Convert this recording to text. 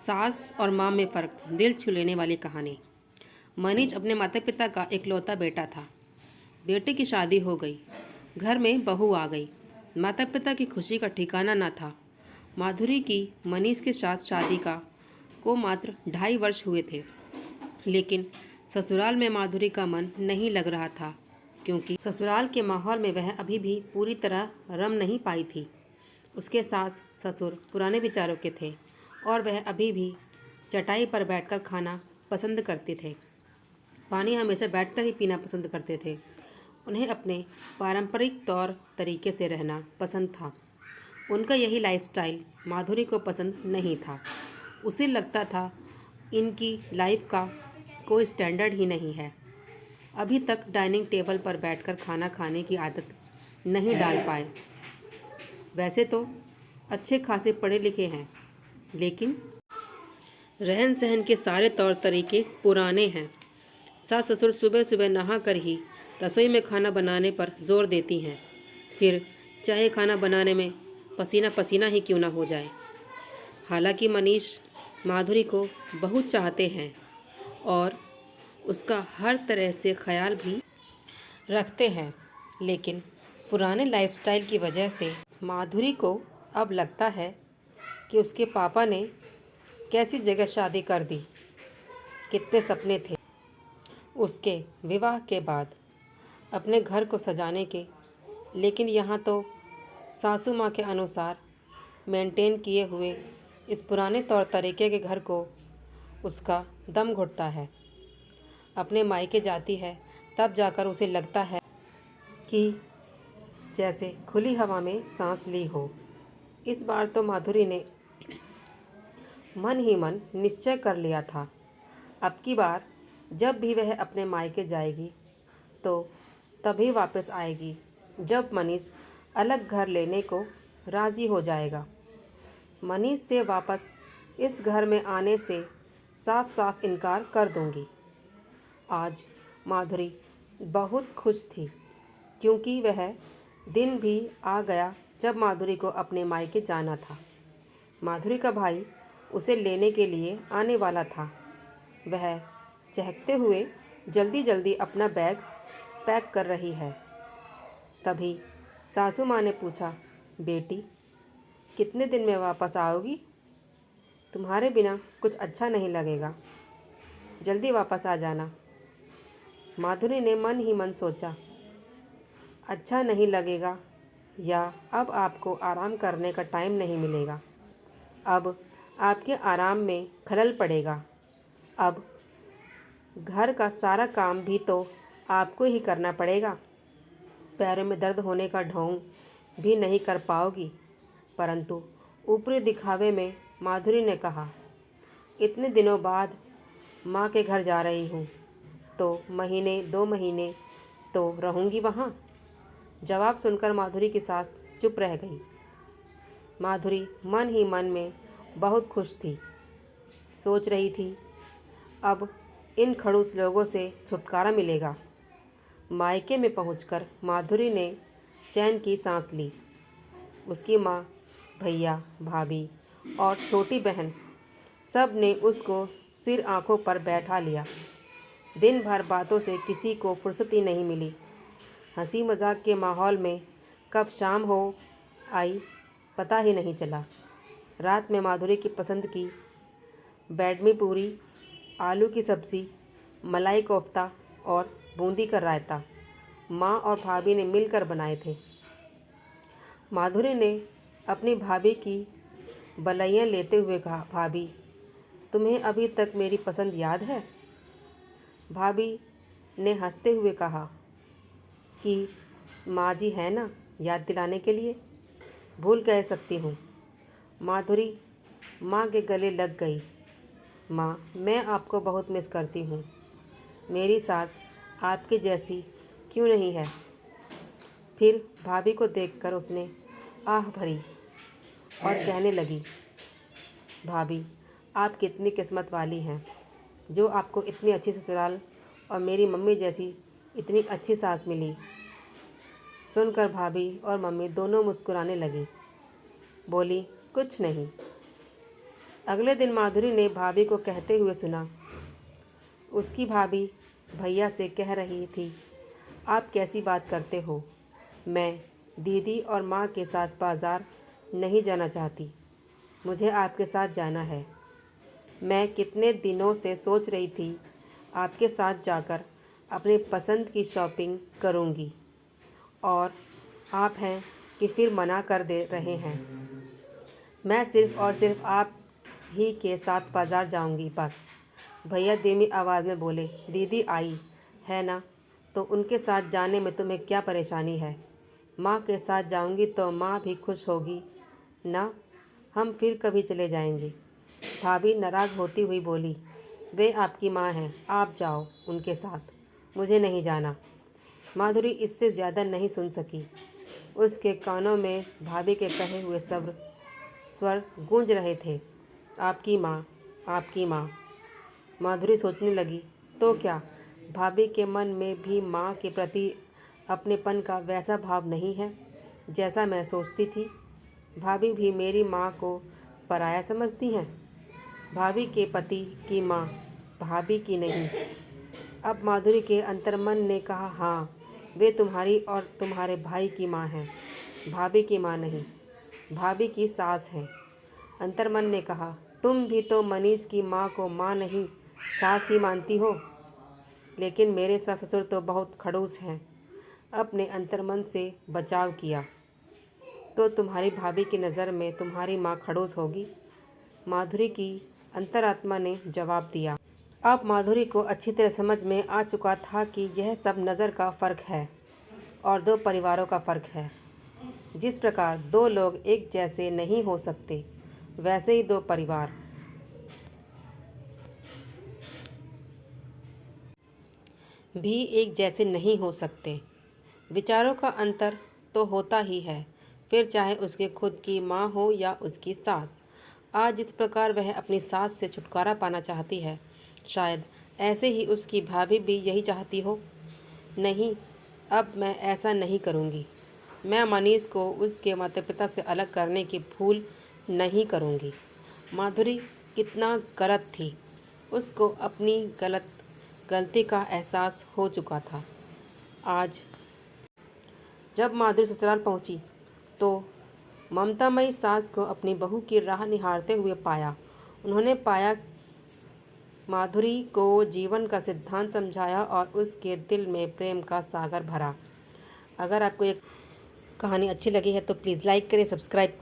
सास और माँ में फ़र्क, दिल छू लेने वाली कहानी। मनीष अपने माता पिता का इकलौता बेटा था। बेटे की शादी हो गई, घर में बहू आ गई। माता पिता की खुशी का ठिकाना न था। माधुरी की मनीष के साथ शादी को मात्र 2.5 वर्ष हुए थे, लेकिन ससुराल में माधुरी का मन नहीं लग रहा था, क्योंकि ससुराल के माहौल में वह अभी भी पूरी तरह रम नहीं पाई थी। उसके सास ससुर पुराने विचारों के थे और वह अभी भी चटाई पर बैठकर खाना पसंद करते थे। पानी हमेशा बैठकर ही पीना पसंद करते थे। उन्हें अपने पारंपरिक तौर तरीके से रहना पसंद था। उनका यही लाइफस्टाइल माधुरी को पसंद नहीं था। उसे लगता था इनकी लाइफ का कोई स्टैंडर्ड ही नहीं है। अभी तक डाइनिंग टेबल पर बैठकर खाना खाने की आदत नहीं डाल पाए। वैसे तो अच्छे खासे पढ़े लिखे हैं, लेकिन रहन सहन के सारे तौर तरीके पुराने हैं। सास ससुर सुबह सुबह नहा कर ही रसोई में खाना बनाने पर जोर देती हैं, फिर चाहे खाना बनाने में पसीना पसीना ही क्यों ना हो जाए। हालांकि मनीष माधुरी को बहुत चाहते हैं और उसका हर तरह से ख्याल भी रखते हैं, लेकिन पुराने लाइफस्टाइल की वजह से माधुरी को अब लगता है कि उसके पापा ने कैसी जगह शादी कर दी। कितने सपने थे उसके विवाह के बाद अपने घर को सजाने के, लेकिन यहाँ तो सासू माँ के अनुसार मेंटेन किए हुए इस पुराने तौर तरीके के घर को उसका दम घुटता है। अपने मायके जाती है तब जाकर उसे लगता है कि जैसे खुली हवा में सांस ली हो। इस बार तो माधुरी ने मन ही मन निश्चय कर लिया था, अब की बार जब भी वह अपने मायके जाएगी तो तभी वापस आएगी जब मनीष अलग घर लेने को राज़ी हो जाएगा। मनीष से वापस इस घर में आने से साफ साफ इनकार कर दूंगी। आज माधुरी बहुत खुश थी, क्योंकि वह दिन भी आ गया जब माधुरी को अपने मायके जाना था। माधुरी का भाई उसे लेने के लिए आने वाला था। वह चहकते हुए जल्दी जल्दी अपना बैग पैक कर रही है। तभी सासू माँ ने पूछा, बेटी कितने दिन में वापस आओगी? तुम्हारे बिना कुछ अच्छा नहीं लगेगा, जल्दी वापस आ जाना। माधुरी ने मन ही मन सोचा, अच्छा नहीं लगेगा या अब आपको आराम करने का टाइम नहीं मिलेगा, अब आपके आराम में खलल पड़ेगा। अब घर का सारा काम भी तो आपको ही करना पड़ेगा। पैरों में दर्द होने का ढोंग भी नहीं कर पाओगी। परंतु ऊपरी दिखावे में माधुरी ने कहा, इतने दिनों बाद माँ के घर जा रही हूँ तो महीने 2 महीने तो रहूँगी वहाँ। जवाब सुनकर माधुरी की सास चुप रह गई। माधुरी मन ही मन में बहुत खुश थी। सोच रही थी, अब इन खड़ूस लोगों से छुटकारा मिलेगा। मायके में पहुंचकर माधुरी ने चैन की सांस ली। उसकी माँ, भैया, भाभी और छोटी बहन सब ने उसको सिर आंखों पर बैठा लिया। दिन भर बातों से किसी को फुर्सत ही नहीं मिली। हंसी मजाक के माहौल में कब शाम हो आई पता ही नहीं चला। रात में माधुरी की पसंद की बैडमी पूरी, आलू की सब्ज़ी, मलाई कोफ्ता और बूंदी का रायता माँ और भाभी ने मिलकर बनाए थे। माधुरी ने अपनी भाभी की बलैयाँ लेते हुए कहा, भाभी तुम्हें अभी तक मेरी पसंद याद है? भाभी ने हंसते हुए कहा कि माँ जी है ना याद दिलाने के लिए, भूल कह सकती हूँ। माधुरी माँ के गले लग गई। माँ, मैं आपको बहुत मिस करती हूँ। मेरी सास आपके जैसी क्यों नहीं है? फिर भाभी को देखकर उसने आह भरी और कहने लगी, भाभी आप कितनी किस्मत वाली हैं जो आपको इतनी अच्छी ससुराल और मेरी मम्मी जैसी इतनी अच्छी सास मिली। सुनकर भाभी और मम्मी दोनों मुस्कुराने लगी। बोली, कुछ नहीं, अगले दिन माधुरी ने भाभी को कहते हुए सुना। उसकी भाभी भैया से कह रही थी, आप कैसी बात करते हो? मैं दीदी और माँ के साथ बाज़ार नहीं जाना चाहती। मुझे आपके साथ जाना है। मैं कितने दिनों से सोच रही थी आपके साथ जाकर अपनी पसंद की शॉपिंग करूँगी, और आप हैं कि फिर मना कर दे रहे हैं। मैं सिर्फ़ और सिर्फ आप ही के साथ बाज़ार जाऊँगी बस। भैया धीमी आवाज़ में बोले, दीदी आई है ना, तो उनके साथ जाने में तुम्हें क्या परेशानी है? माँ के साथ जाऊँगी तो माँ भी खुश होगी ना। हम फिर कभी चले जाएंगे। भाभी नाराज़ होती हुई बोली, वे आपकी माँ हैं, आप जाओ उनके साथ, मुझे नहीं जाना। माधुरी इससे ज़्यादा नहीं सुन सकी। उसके कानों में भाभी के कहे हुए स्वर गूंज रहे थे, आपकी माँ, आपकी माँ। माधुरी सोचने लगी, तो क्या भाभी के मन में भी माँ के प्रति अपनेपन का वैसा भाव नहीं है जैसा मैं सोचती थी? भाभी भी मेरी माँ को पराया समझती हैं। भाभी के पति की माँ भाभी की नहीं। अब माधुरी के अंतर्मन ने कहा, हाँ, वे तुम्हारी और तुम्हारे भाई की माँ हैं, भाभी की माँ नहीं, भाभी की सास हैं। अंतर्मन ने कहा, तुम भी तो मनीष की माँ को माँ नहीं, सास ही मानती हो। लेकिन मेरे सास ससुर तो बहुत खड़ूस हैं। अपने अंतर्मन से बचाव किया। तो तुम्हारी भाभी की नज़र में तुम्हारी माँ खड़ूस होगी? माधुरी की अंतरात्मा ने जवाब दिया। अब माधुरी को अच्छी तरह समझ में आ चुका था कि यह सब नज़र का फ़र्क है और दो परिवारों का फ़र्क है। जिस प्रकार दो लोग एक जैसे नहीं हो सकते, वैसे ही दो परिवार भी एक जैसे नहीं हो सकते। विचारों का अंतर तो होता ही है, फिर चाहे उसके खुद की माँ हो या उसकी सास। आज जिस प्रकार वह अपनी सास से छुटकारा पाना चाहती है, शायद ऐसे ही उसकी भाभी भी यही चाहती हो। नहीं, अब मैं ऐसा नहीं करूँगी। मैं मनीष को उसके माता पिता से अलग करने की भूल नहीं करूँगी। माधुरी कितना गलत थी, उसको अपनी गलती का एहसास हो चुका था। आज जब माधुरी ससुराल पहुंची तो ममतामयी सास को अपनी बहू की राह निहारते हुए पाया। उन्होंने पाया माधुरी को जीवन का सिद्धांत समझाया और उसके दिल में प्रेम का सागर भरा। अगर आपको ये कहानी अच्छी लगी है तो प्लीज़ लाइक करें, सब्सक्राइब करें।